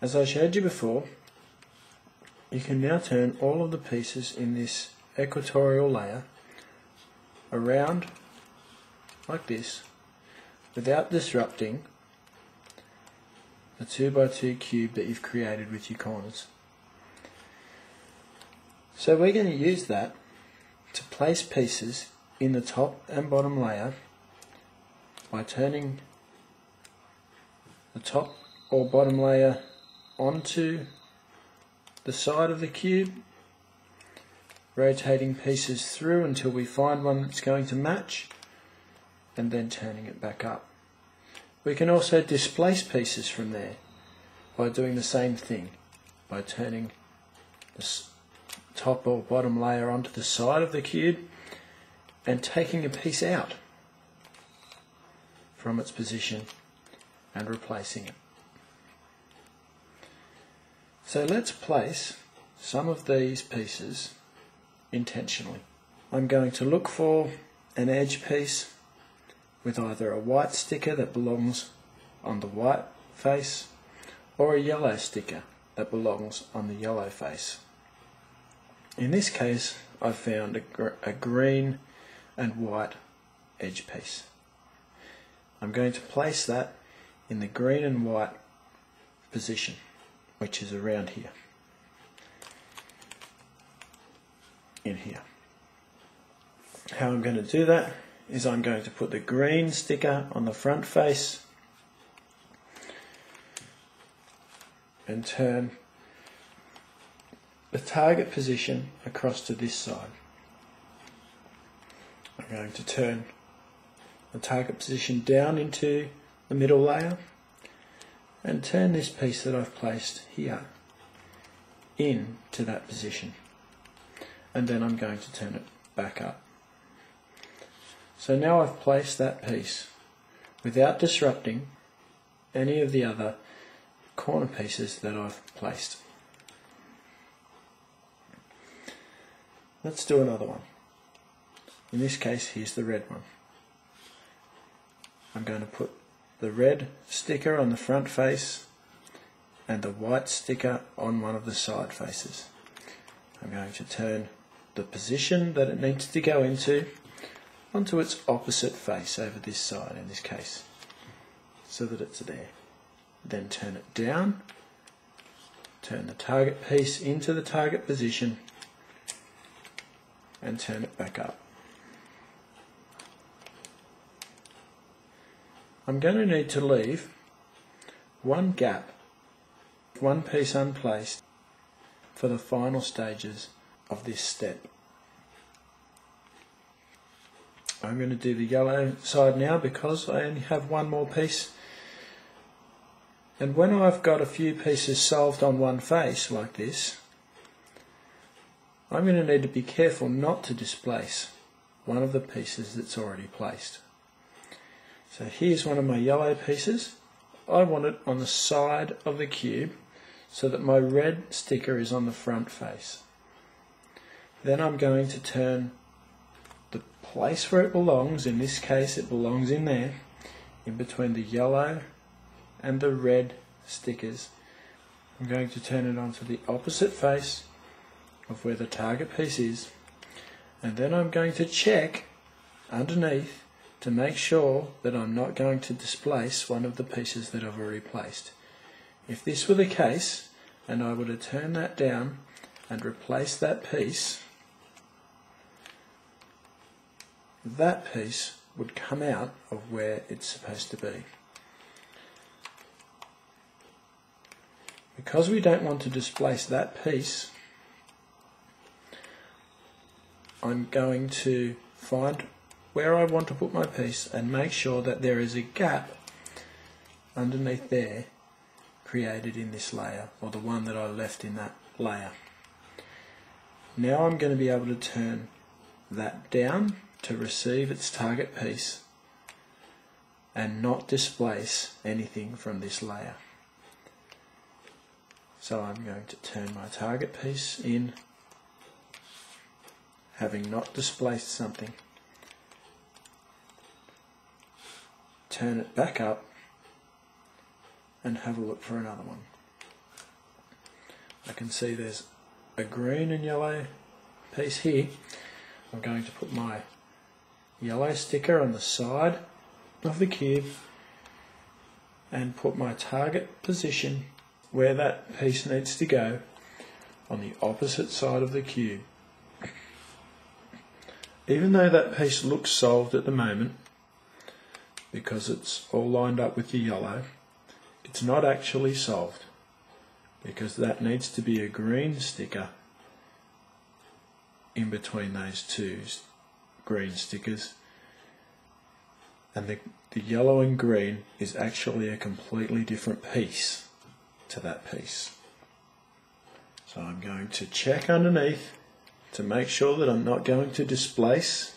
As I showed you before, you can now turn all of the pieces in this equatorial layer around like this without disrupting the 2x2 cube that you've created with your corners. So we're going to use that to place pieces in the top and bottom layer by turning the top or bottom layer onto the side of the cube, rotating pieces through until we find one that's going to match, and then turning it back up. We can also displace pieces from there by doing the same thing, by turning the top or bottom layer onto the side of the cube and taking a piece out from its position and replacing it. So let's place some of these pieces intentionally. I'm going to look for an edge piece with either a white sticker that belongs on the white face or a yellow sticker that belongs on the yellow face. In this case, I've found a green and white edge piece. I'm going to place that in the green and white position, which is around here, in here. How I'm going to do that is I'm going to put the green sticker on the front face and turn the target position across to this side. I'm going to turn the target position down into the middle layer and turn this piece that I've placed here into that position, and then I'm going to turn it back up. So now I've placed that piece without disrupting any of the other corner pieces that I've placed. Let's do another one. In this case, here's the red one. I'm going to put the red sticker on the front face and the white sticker on one of the side faces. I'm going to turn the position that it needs to go into onto its opposite face over this side in this case, so that it's there. Then turn it down, turn the target piece into the target position and turn it back up. I'm going to need to leave one gap, one piece unplaced, for the final stages of this step. I'm going to do the yellow side now because I only have one more piece, and when I've got a few pieces solved on one face like this, I'm going to need to be careful not to displace one of the pieces that's already placed. So here's one of my yellow pieces. I want it on the side of the cube so that my red sticker is on the front face. Then I'm going to turn the place where it belongs, in this case it belongs in there, in between the yellow and the red stickers. I'm going to turn it onto the opposite face of where the target piece is, and then I'm going to check underneath to make sure that I'm not going to displace one of the pieces that I've already placed. If this were the case, and I were to turn that down and replace that piece would come out of where it's supposed to be. Because we don't want to displace that piece, I'm going to find where I want to put my piece and make sure that there is a gap underneath there created in this layer, or the one that I left in that layer. Now I'm going to be able to turn that down to receive its target piece and not displace anything from this layer. So I'm going to turn my target piece in, having not displaced something, turn it back up and have a look for another one. I can see there's a green and yellow piece here. I'm going to put my yellow sticker on the side of the cube and put my target position where that piece needs to go on the opposite side of the cube. Even though that piece looks solved at the moment because it's all lined up with the yellow, it's not actually solved because that needs to be a green sticker in between those two green stickers, and the yellow and green is actually a completely different piece to that piece. So I'm going to check underneath to make sure that I'm not going to displace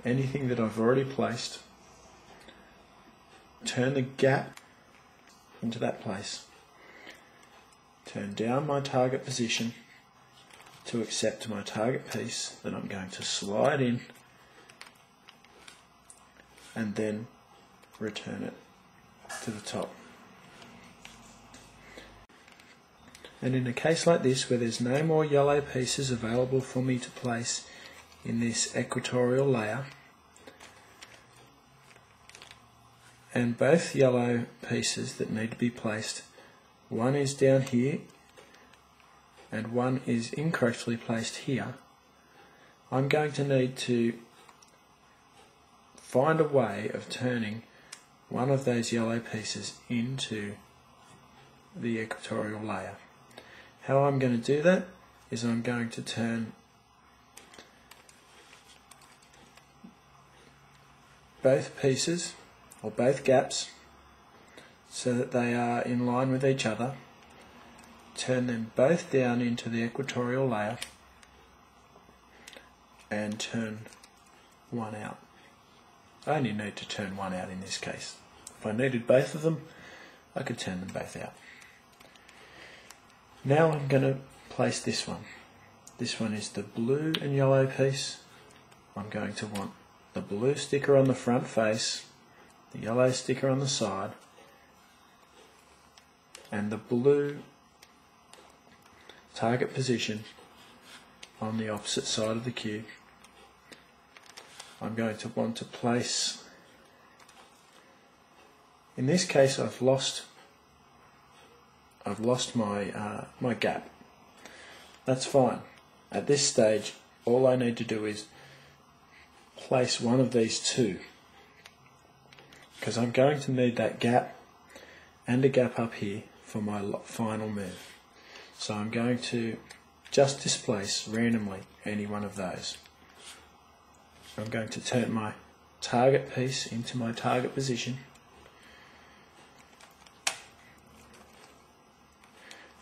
anything that I've already placed. Turn the gap into that place. Turn down my target position to accept my target piece that I'm going to slide in, and then return it to the top. And in a case like this, where there's no more yellow pieces available for me to place in this equatorial layer, and both yellow pieces that need to be placed, one is down here and one is incorrectly placed here, I'm going to need to find a way of turning one of those yellow pieces into the equatorial layer. How I'm going to do that is I'm going to turn both pieces, or both gaps, so that they are in line with each other, turn them both down into the equatorial layer, and turn one out. I only need to turn one out in this case. If I needed both of them, I could turn them both out. Now I'm going to place this one. This one is the blue and yellow piece. I'm going to want the blue sticker on the front face, the yellow sticker on the side, and the blue target position on the opposite side of the cube. I'm going to want to place, in this case I've lost my gap. That's fine. At this stage all I need to do is place one of these two, because I'm going to need that gap and a gap up here for my final move. So I'm going to just displace randomly any one of those. I'm going to turn my target piece into my target position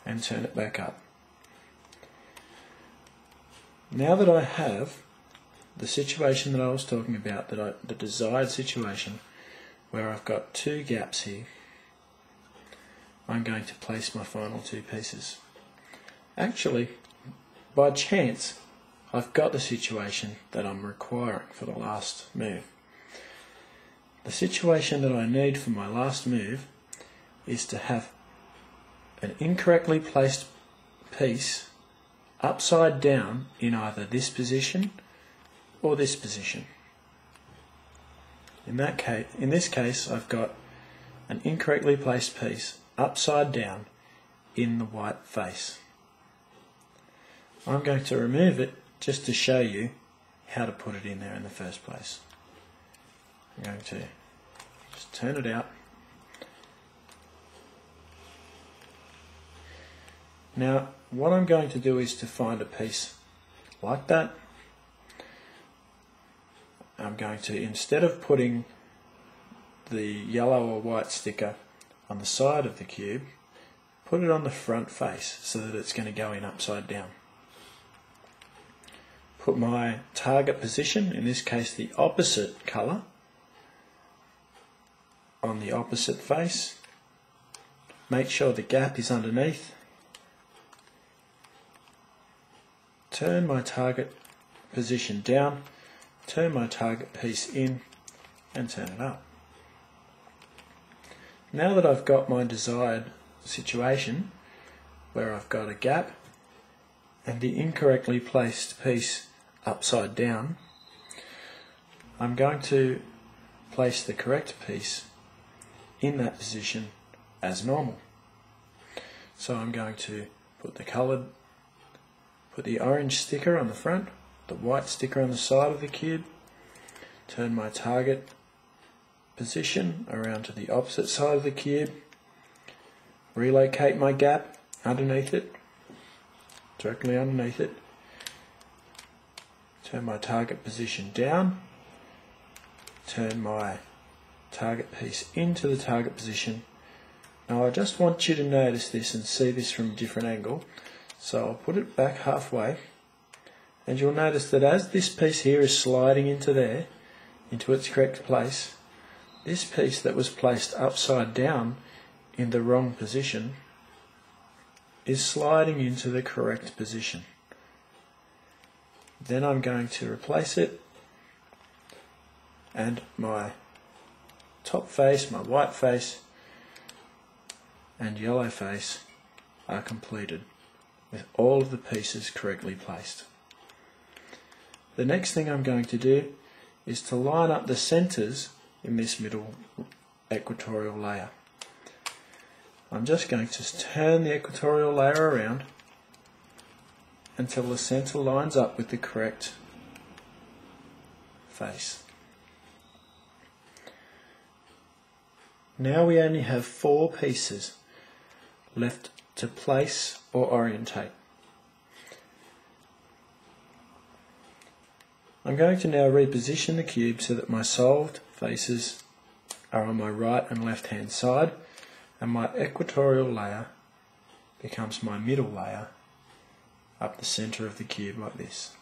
and turn it back up. Now that I have the situation that I was talking about, the desired situation where I've got two gaps here, I'm going to place my final two pieces. Actually, by chance, I've got the situation that I'm requiring for the last move. The situation that I need for my last move is to have an incorrectly placed piece upside down in either this position or this position. In this case, I've got an incorrectly placed piece upside down in the white face. I'm going to remove it just to show you how to put it in there in the first place. I'm going to just turn it out. Now what I'm going to do is to find a piece like that. I'm going to, instead of putting the yellow or white sticker on the side of the cube, put it on the front face so that it's going to go in upside down. Put my target position, in this case the opposite colour, on the opposite face. Make sure the gap is underneath. Turn my target position down, turn my target piece in, and turn it up. Now that I've got my desired situation where I've got a gap and the incorrectly placed piece upside down, I'm going to place the correct piece in that position as normal. So I'm going to put the orange sticker on the front, the white sticker on the side of the cube, turn my target position around to the opposite side of the cube, relocate my gap underneath it, directly underneath it, turn my target position down, turn my target piece into the target position. Now I just want you to notice this and see this from a different angle, so I'll put it back halfway, and you'll notice that as this piece here is sliding into there, into its correct place, this piece that was placed upside down in the wrong position is sliding into the correct position. Then I'm going to replace it, and my top face, my white face and yellow face are completed with all of the pieces correctly placed. The next thing I'm going to do is to line up the centres in this middle equatorial layer. I'm just going to turn the equatorial layer around until the centre lines up with the correct face. Now we only have 4 pieces left to place or orientate. I'm going to now reposition the cube so that my solved faces are on my right and left hand side, and my equatorial layer becomes my middle layer up the centre of the cube like this.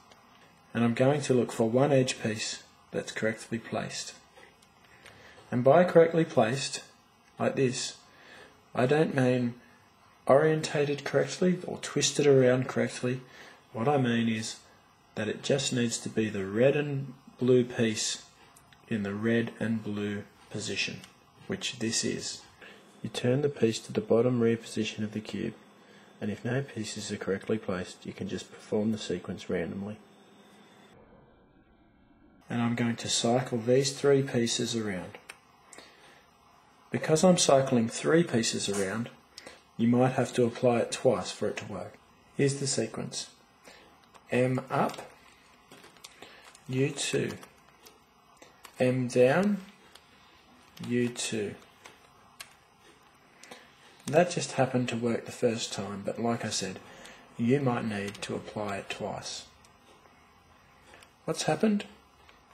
And I'm going to look for one edge piece that's correctly placed. And by correctly placed, like this, I don't mean orientated correctly or twisted around correctly. What I mean is that it just needs to be the red and blue piece in the red and blue position, which this is. You turn the piece to the bottom rear position of the cube, and if no pieces are correctly placed, you can just perform the sequence randomly. And I'm going to cycle these 3 pieces around. Because I'm cycling 3 pieces around, you might have to apply it twice for it to work. Here's the sequence. M up, U2, M down, U2. That just happened to work the first time, but like I said, you might need to apply it twice. What's happened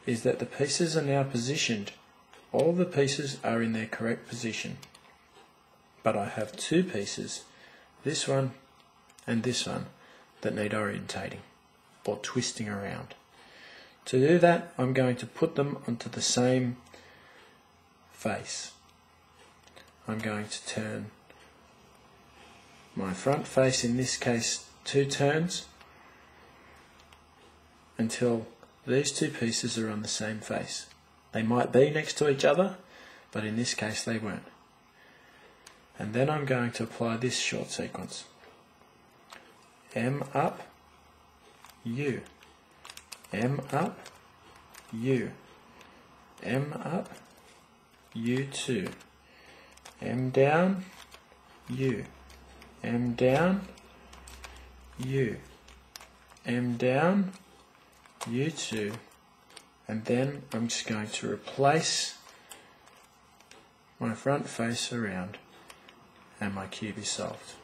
is that the pieces are now positioned. All the pieces are in their correct position, but I have 2 pieces, this one and this one, that need orientating or twisting around. To do that, I'm going to put them onto the same face. I'm going to turn my front face, in this case 2 turns, until these 2 pieces are on the same face. They might be next to each other, but in this case they weren't. And then I'm going to apply this short sequence. M up, U. M up, U. M up, U2. M down, U. M down, U. M down, U2. And then I'm just going to replace my front face around, and my cube is solved.